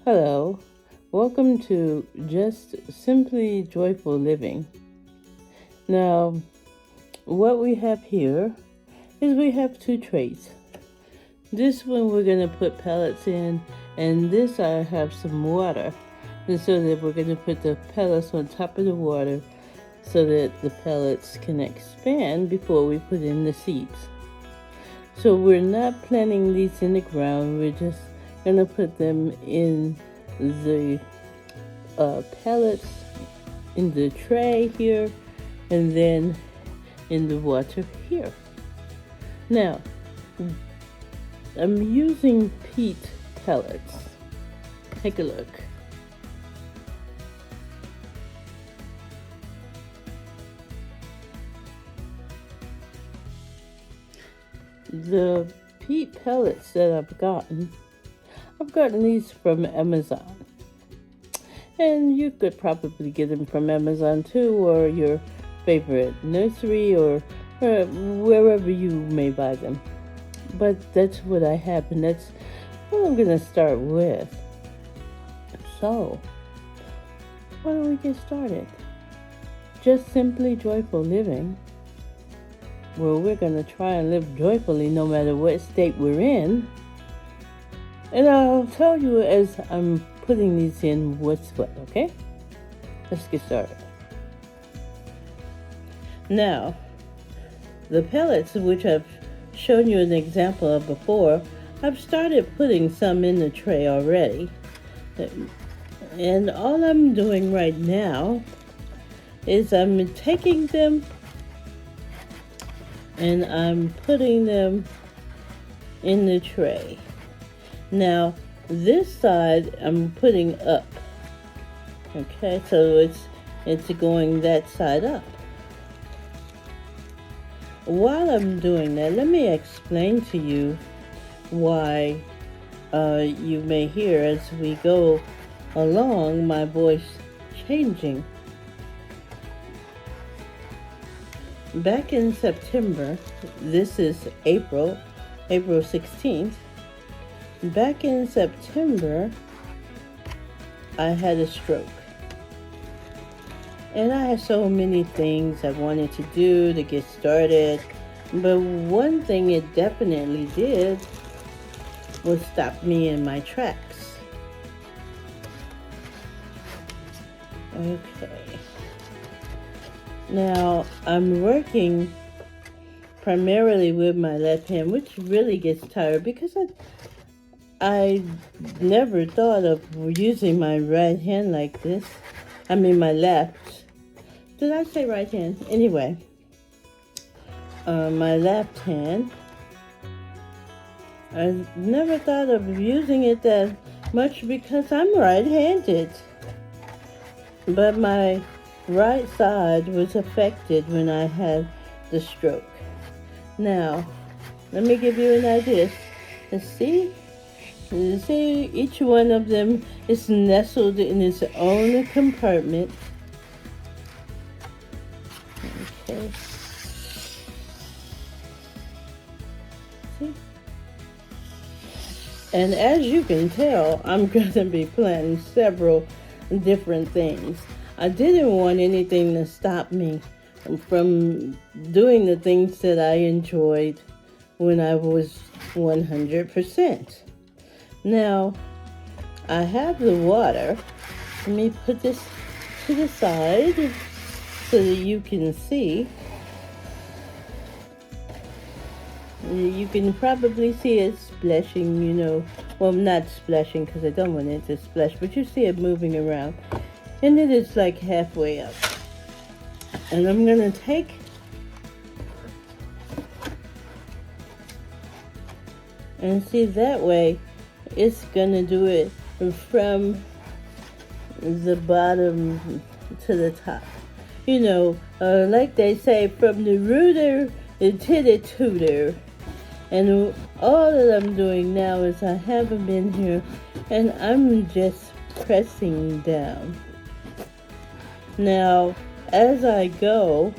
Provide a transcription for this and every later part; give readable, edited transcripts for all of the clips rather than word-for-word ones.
Hello, welcome to Just Simply Joyful Living. Now, what we have here is we have two trays. This one we're going to put pellets in, and this I have some water. And so that we're going to put the pellets on top of the water so that the pellets can expand before we put in the seeds. So we're not planting these in the ground, we're just going to put them in the pellets in the tray here and then in the water here. Now, I'm using peat pellets. Take a look. The peat pellets that I've gotten these from Amazon. And you could probably get them from Amazon too, or your favorite nursery, or wherever you may buy them. But that's what I have, and that's what I'm going to start with. So, why don't we get started? Just simply joyful living, where we're going to try and live joyfully no matter what state we're in. And I'll tell you as I'm putting these in what's what, okay? Let's get started. Now, the pellets, which I've shown you an example of before, I've started putting some in the tray already. And all I'm doing right now is I'm taking them and I'm putting them in the tray. Now, this side I'm putting up. Okay, so it's going that side up. While I'm doing that, let me explain to you why you may hear as we go along my voice changing. Back in September, this is April 16th, back in September, I had a stroke. And I had so many things I wanted to do to get started. But one thing it definitely did was stop me in my tracks. Okay. Now, I'm working primarily with my left hand, which really gets tired because I never thought of using my right hand like this. I mean my left. Did I say right hand? Anyway, my left hand. I never thought of using it that much because I'm right-handed. But my right side was affected when I had the stroke. Now, let me give you an idea. Let's see. You see, each one of them is nestled in its own compartment. Okay. See? And as you can tell, I'm going to be planting several different things. I didn't want anything to stop me from doing the things that I enjoyed when I was 100%. Now, I have the water. Let me put this to the side so that you can see. You can probably see it splashing, you know. Well, not splashing because I don't want it to splash, but you see it moving around. And it is like halfway up. And I'm going to take and see that way it's going to do it from the bottom to the top. You know, like they say, from the rooter to the tutor. And all that I'm doing now is I have them in here and I'm just pressing down. Now, as I go,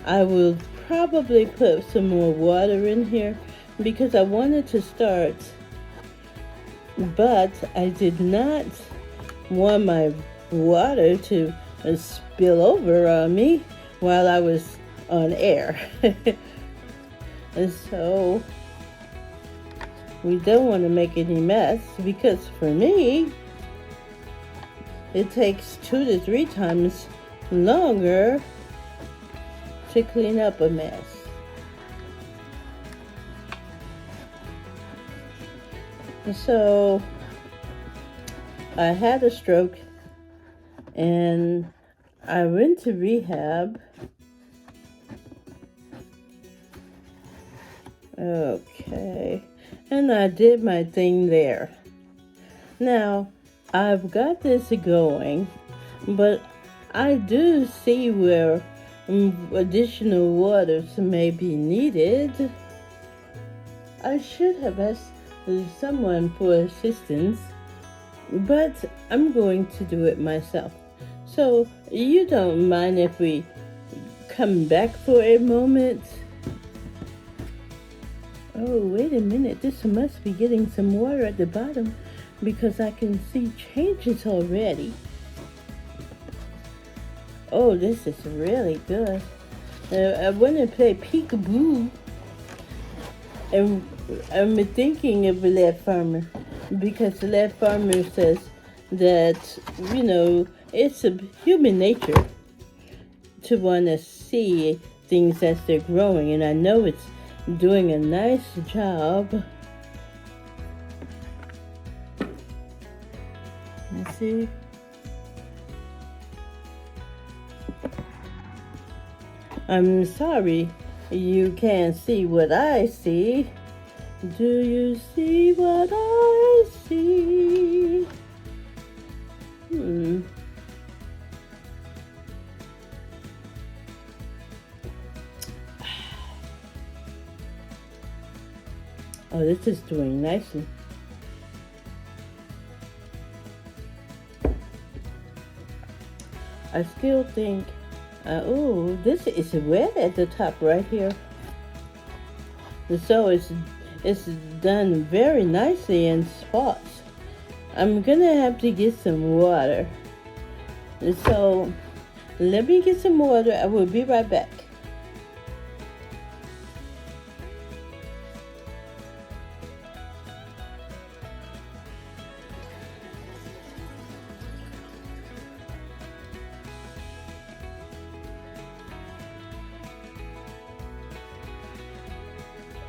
I will probably put some more water in here because I wanted to start but I did not want my water to spill over on me while I was on air. And so we don't want to make any mess, because for me, it takes 2 to 3 times longer to clean up a mess. And so I had a stroke and I went to rehab. Okay. And I did my thing there. Now, I've got this going, but I do see where additional waters may be needed. I should have asked someone for assistance, but I'm going to do it myself. So you don't mind if we come back for a moment? Oh, wait a minute. This must be getting some water at the bottom, because I can see changes already. Oh, this is really good. I want to play peekaboo. And I'm thinking of the Lab Farmer, because the Lab Farmer says that, it's a human nature to want to see things as they're growing. And I know it's doing a nice job. Let's see. I'm sorry you can't see what I see. Do you see what I see? Oh, this is doing nicely. I still think, oh, this is wet at the top right here. So it's done very nicely in spots. I'm gonna have to get some water. So let me get some water. I will be right back.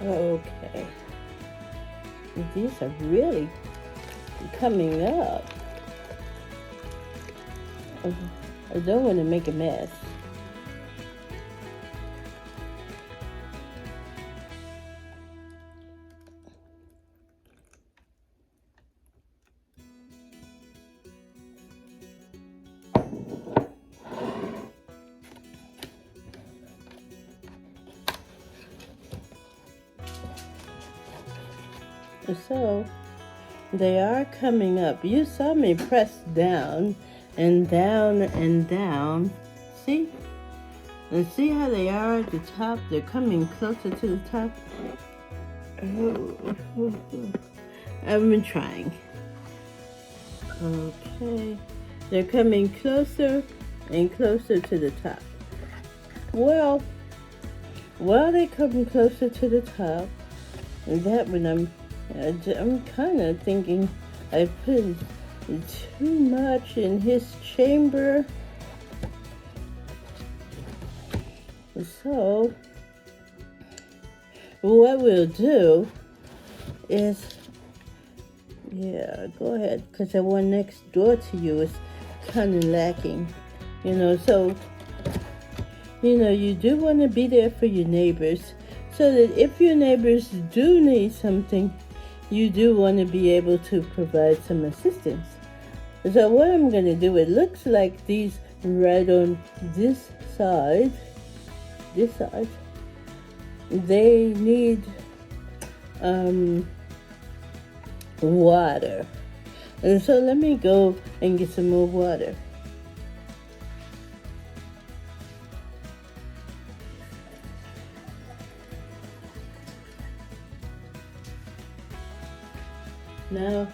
Okay. These are really coming up. I don't want to make a mess. So they are coming up. You saw me press down and down and down. See? And see how they are at the top? They're coming closer to the top. I've been trying. Okay. They're coming closer and closer to the top. Well, while they're coming closer to the top, that when I'm kind of thinking I put too much in his chamber. So what we'll do is, yeah, go ahead, because the one next door to you is kind of lacking, so, you do want to be there for your neighbors, so that if your neighbors do need something, you do want to be able to provide some assistance. So what I'm going to do, it looks like these right on this side, they need water. And so let me go and get some more water. Now,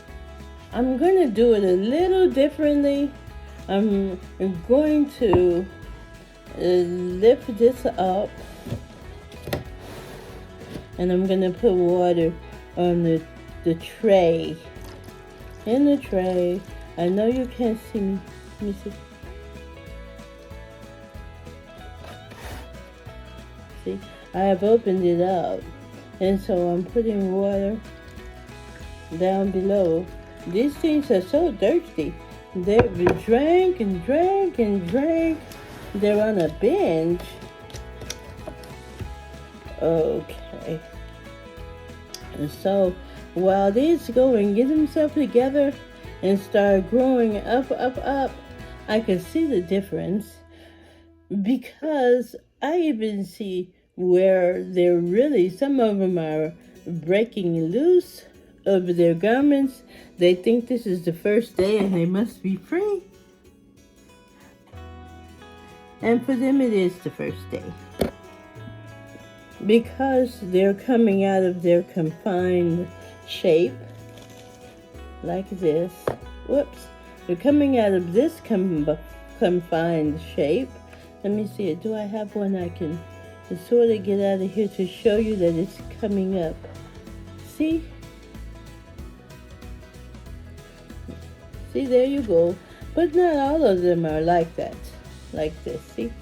I'm going to do it a little differently. I'm going to lift this up, and I'm going to put water on the tray. In the tray. I know you can't see me. Let me see. See, I have opened it up, and so I'm putting water down below. These things are so thirsty. They've drank and drank and drank. They're on a binge. Okay. And so while these go and get themselves together and start growing up, I can see the difference, because I even see where they're really, some of them are breaking loose of their garments. They think this is the first day and they must be free. And for them it is the first day. Because they're coming out of their confined shape, like this. Whoops. They're coming out of this confined shape. Let me see it. Do I have one I can sort of get out of here to show you that it's coming up? See? See, there you go. But not all of them are like that. Like this, see?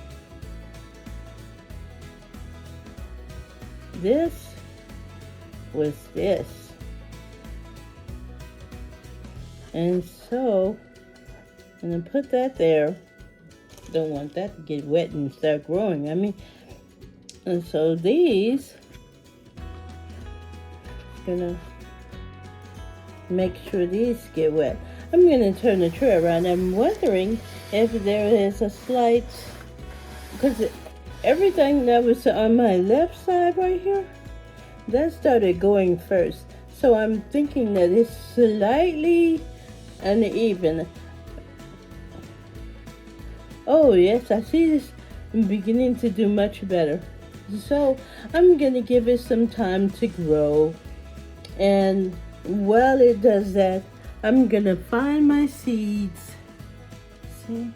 This was this. And so, I'm going to put that there. Don't want that to get wet and start growing. And so these, gonna make sure these get wet. I'm gonna turn the tray around. I'm wondering if there is a slight, because everything that was on my left side right here, that started going first. So I'm thinking that it's slightly uneven. Oh yes, I see this beginning to do much better. So I'm gonna give it some time to grow, and while it does that, I'm gonna find my seeds. See?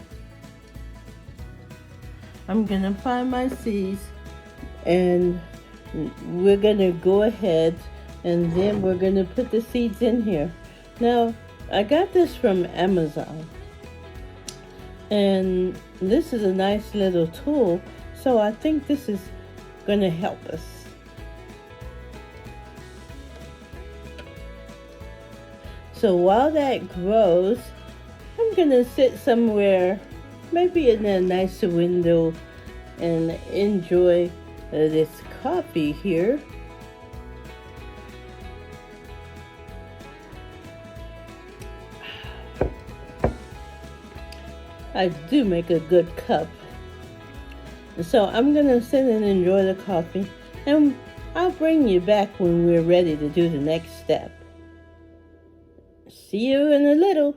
I'm gonna find my seeds, and we're gonna go ahead and then we're gonna put the seeds in here. Now, I got this from Amazon, and this is a nice little tool, so I think this is gonna help us. So while that grows, I'm gonna sit somewhere, maybe in a nice window, and enjoy this coffee here. I do make a good cup. So I'm gonna sit and enjoy the coffee, and I'll bring you back when we're ready to do the next step. See you in a little.